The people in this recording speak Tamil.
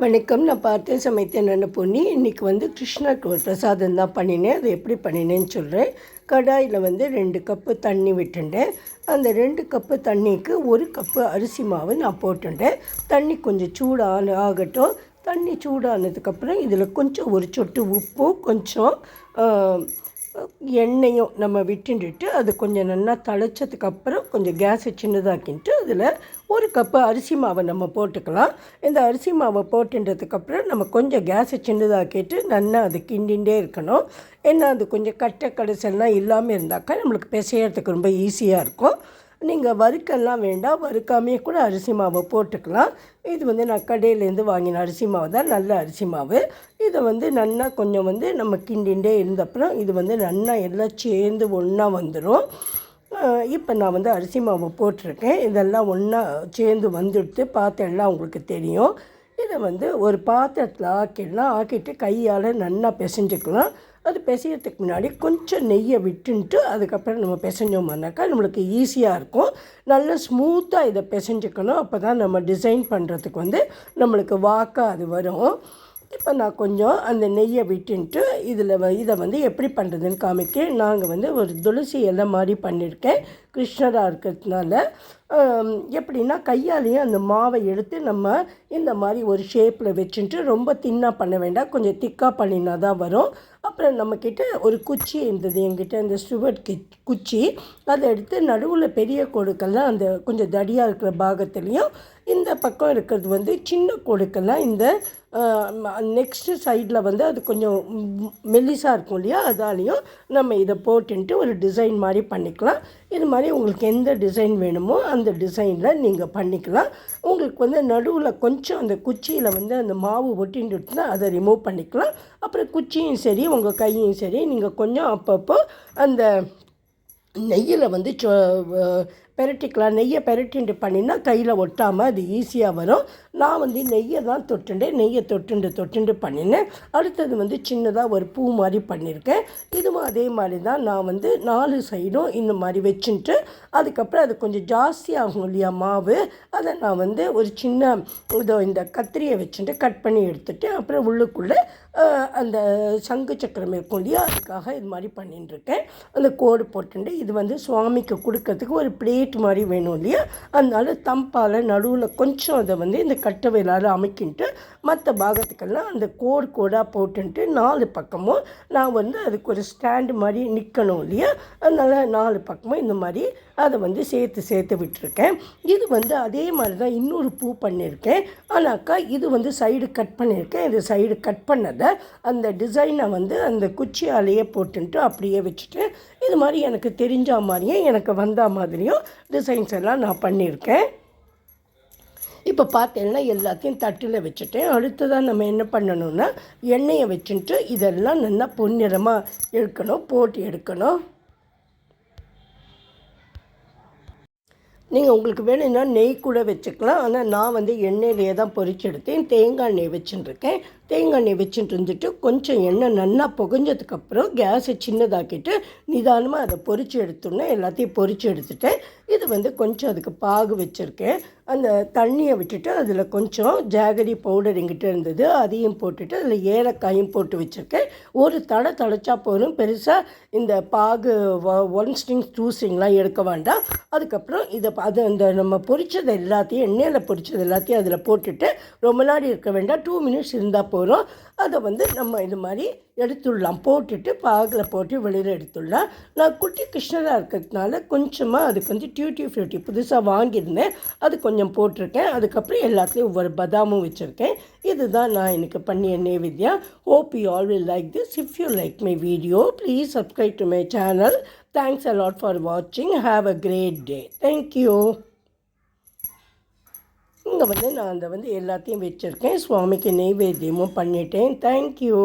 வணக்கம். நான் பார்த்தேன் சமைத்தேன் நல்ல பொன்னி. இன்றைக்கி கிருஷ்ணருக்கு ஒரு பிரசாதம் தான் பண்ணினேன். அது எப்படி பண்ணினேன்னு சொல்கிறேன். கடாயில் 2 கப்பு தண்ணி விட்டுண்டேன். அந்த 2 கப்பு தண்ணிக்கு 1 கப்பு அரிசி மாவு நான் போட்டுட்டேன். தண்ணி கொஞ்சம் ஆகட்டும். தண்ணி சூடானதுக்கப்புறம் இதில் கொஞ்சம் ஒரு சொட்டு உப்பும் கொஞ்சம் எண்ணெயும் நம்ம விட்டுட்டு அது கொஞ்சம் நல்லா தழைச்சதுக்கப்புறம் கொஞ்சம் கேஸை சின்னதாக்கிட்டு அதில் 1 கப்பு அரிசி மாவை நம்ம போட்டுக்கலாம். இந்த அரிசி மாவை போட்டுன்றதுக்கப்புறம் நம்ம கொஞ்சம் கேஸை சின்னதாக்கிட்டு நல்லா அது கிண்டிகிட்டே இருக்கணும். ஏன்னா அது கொஞ்சம் கடைசெல்லாம் இல்லாமல் இருந்தாக்கா நம்மளுக்கு பிசையறதுக்கு ரொம்ப ஈஸியாக இருக்கும். நீங்கள் வறுக்கெல்லாம் வேண்டாம், வறுக்காமையே கூட அரிசி மாவை போட்டுக்கலாம். இது நான் கடையிலேருந்து வாங்கின அரிசி மாவு தான், நல்ல அரிசி மாவு. இதை நல்லா கொஞ்சம் நம்ம கிண்டிகிட்டே இருந்தப்புறம் இது நல்லா எல்லாம் சேர்ந்து ஒன்றா வந்துடும். இப்போ நான் அரிசி மாவு போட்டிருக்கேன். இதெல்லாம் ஒன்றா சேர்ந்து வந்துடுத்து பார்த்தெல்லாம் உங்களுக்கு தெரியும். இதை ஒரு பாத்திரத்தில் ஆக்கிட்டு கையால் நல்லா பிசைஞ்சிக்கலாம். அது பிசையறதுக்கு முன்னாடி கொஞ்சம் நெய்யை விட்டுன்ட்டு அதுக்கப்புறம் நம்ம பிசைஞ்சோம்னாக்கா நம்மளுக்கு ஈஸியாக இருக்கும். நல்லா ஸ்மூத்தாக இதை பிசைஞ்சிக்கணும். அப்போ தான் நம்ம டிசைன் பண்ணுறதுக்கு நம்மளுக்கு வாக்காக அது வரும். இப்போ நான் கொஞ்சம் அந்த நெய்யை விட்டுன்ட்டு இதை எப்படி பண்ணுறதுன்னு காமிக்க. நாங்கள் ஒரு துளசி இலை மாதிரி பண்ணியிருக்கேன். கிருஷ்ணராக இருக்கிறதுனால எப்படின்னா கையாலேயும் அந்த மாவை எடுத்து நம்ம இந்த மாதிரி ஒரு ஷேப்பில் வச்சுட்டு ரொம்ப தின்னாக பண்ண வேண்டாம், கொஞ்சம் திக்காக பண்ணினா தான் வரும். அப்புறம் நம்மக்கிட்ட ஒரு குச்சி இருந்தது, என்கிட்ட அந்த ஸ்டுவர்ட் குச்சி. அதை எடுத்து நடுவில் பெரிய கோடுக்கெல்லாம் அந்த கொஞ்சம் தடியாக இருக்கிற பாகத்துலேயும் இந்த பக்கம் இருக்கிறது சின்ன கோடுக்கெல்லாம் இந்த நெக்ஸ்ட்டு சைடில் அது கொஞ்சம் மெல்லிசாக இருக்கும் இல்லையா, அதாலேயும் நம்ம இதை போட்டுன்ட்டு ஒரு டிசைன் மாதிரி பண்ணிக்கலாம். இது மாதிரி உங்களுக்கு எந்த டிசைன் வேணுமோ அந்த டிசைனில் நீங்கள் பண்ணிக்கலாம். உங்களுக்கு நடுவில் கொஞ்சம் அந்த குச்சியில் அந்த மாவு ஒட்டின்ட்டுனா அதை ரிமூவ் பண்ணிக்கலாம். அப்புறம் குச்சியும் சரி உங்கள் கையும் சரி நீங்கள் கொஞ்சம் அப்பப்போ அந்த நெய்யில் பெரட்டிக்கலாம். நெய்யை பெரட்டின்ட்டு பண்ணினா கையில் ஒட்டாமல் அது ஈஸியாக வரும். நான் நெய்யை தான் நெய்யை தொட்டுண்டு பண்ணினேன். அடுத்தது சின்னதாக ஒரு பூ மாதிரி பண்ணியிருக்கேன். இதுவும் அதே மாதிரி தான் நான் 4 சைடும் இந்த மாதிரி வச்சுட்டு அதுக்கப்புறம் அது கொஞ்சம் ஜாஸ்தியாகும் இல்லையா மாவு, அதை நான் ஒரு சின்ன இந்த கத்திரியை வச்சுட்டு கட் பண்ணி எடுத்துகிட்டு அப்புறம் உள்ளுக்குள்ளே அந்த சங்கு சக்கரம் இருக்கும் இல்லையா, அதுக்காக இது மாதிரி பண்ணிட்டுருக்கேன். அந்த கோடு போட்டுட்டு இது சுவாமிக்கு கொடுக்கறதுக்கு ஒரு பிளேட் மாதிரி வேணும் இல்லையா, அதனால தம்பால் நடுவில் கொஞ்சம் அதை இந்த கட்டை வேலால் அமைக்கிட்டு மற்ற பாகத்துக்கெல்லாம் அந்த கோடாக போட்டுன்ட்டு 4 பக்கமும் நான் அதுக்கு ஒரு ஸ்டாண்டு மாதிரி நிற்கணும் இல்லையா, அதனால் 4 பக்கமும் இந்த மாதிரி அதை சேர்த்து விட்டுருக்கேன். இது அதே மாதிரி தான் இன்னொரு பூ பண்ணியிருக்கேன். ஆனாக்கா இது சைடு கட் பண்ணியிருக்கேன். இது சைடு கட் பண்ணதை அந்த டிசைனை அந்த குச்சியாலேயே போட்டுன்ட்டு அப்படியே வச்சுட்டு இது மாதிரி எனக்கு தெரிஞ்ச மாதிரியும் எனக்கு வந்த மாதிரியும் டிசைன்ஸ் எல்லாம் நான் பண்ணியிருக்கேன். இப்போ பார்த்தீங்கன்னா எல்லாத்தையும் தட்டில் வச்சுட்டேன். அடுத்ததாக நம்ம என்ன பண்ணணும்னா எண்ணெயை வச்சுட்டு இதெல்லாம் நல்லா பொன்னிறமாக போட்டு எடுக்கணும். நீங்கள் உங்களுக்கு வேணும்னா நெய் கூட வச்சுக்கலாம். ஆனால் நான் எண்ணெயிலே தான் பொரிச்சு எடுத்தேன். தேங்காய் எண்ணெய் வச்சுட்டுருக்கேன். தேங்காய் எண்ணெய் வச்சுட்டு இருந்துட்டு கொஞ்சம் எண்ணெய் நல்லா புகஞ்சதுக்கப்புறம் கேஸை சின்னதாக்கிட்டு நிதானமாக அதை பொரித்து எடுத்துடனே எல்லாத்தையும் பொரித்து எடுத்துட்டேன். இது கொஞ்சம் அதுக்கு பாகு வச்சுருக்கேன். அந்த தண்ணியை விட்டுட்டு அதில் கொஞ்சம் ஜாகரி பவுடர் எங்கிட்ட இருந்தது, அதையும் போட்டுட்டு அதில் ஏலக்காயும் போட்டு வச்சுருக்கேன். ஒரு தடைச்சா போதும், பெருசாக இந்த பாகு 1 ஸ்ட்ரிங் 2 ஸ்ட்ரிங்லாம் எடுக்க வேண்டாம். அதுக்கப்புறம் அந்த நம்ம பொரித்தது எல்லாத்தையும் எண்ணெயில் பொரித்தது எல்லாத்தையும் அதில் போட்டுட்டு ரொம்ப நாள் இருக்க வேண்டாம், 2 மினிட்ஸ் இருந்தால் போகிறோம். அதை நம்ம இது மாதிரி எடுத்துடலாம். போட்டுட்டு பாகில் போட்டு வெளியில் எடுத்துடலாம். நான் குட்டி கிருஷ்ணராக இருக்கிறதுனால கொஞ்சமாக அதுக்கு டியூட்டி ஃப்ரூட்டி புதுசாக வாங்கியிருந்தேன், அது கொஞ்சம் போட்டிருக்கேன். அதுக்கப்புறம் எல்லாத்துலேயும் ஒவ்வொரு பதாமும் வச்சுருக்கேன். இதுதான் நான் எனக்கு பண்ணிய நைவேத்யா. Hope you all will like this. If you like my video, please subscribe to my channel. Thanks a lot for watching. Have a great day. Thank you. இங்கே நான் அந்த எல்லாத்தையும் வச்சுருக்கேன். சுவாமிக்கு நெய்வேத்தியமும் பண்ணிட்டேன். தேங்க்யூ.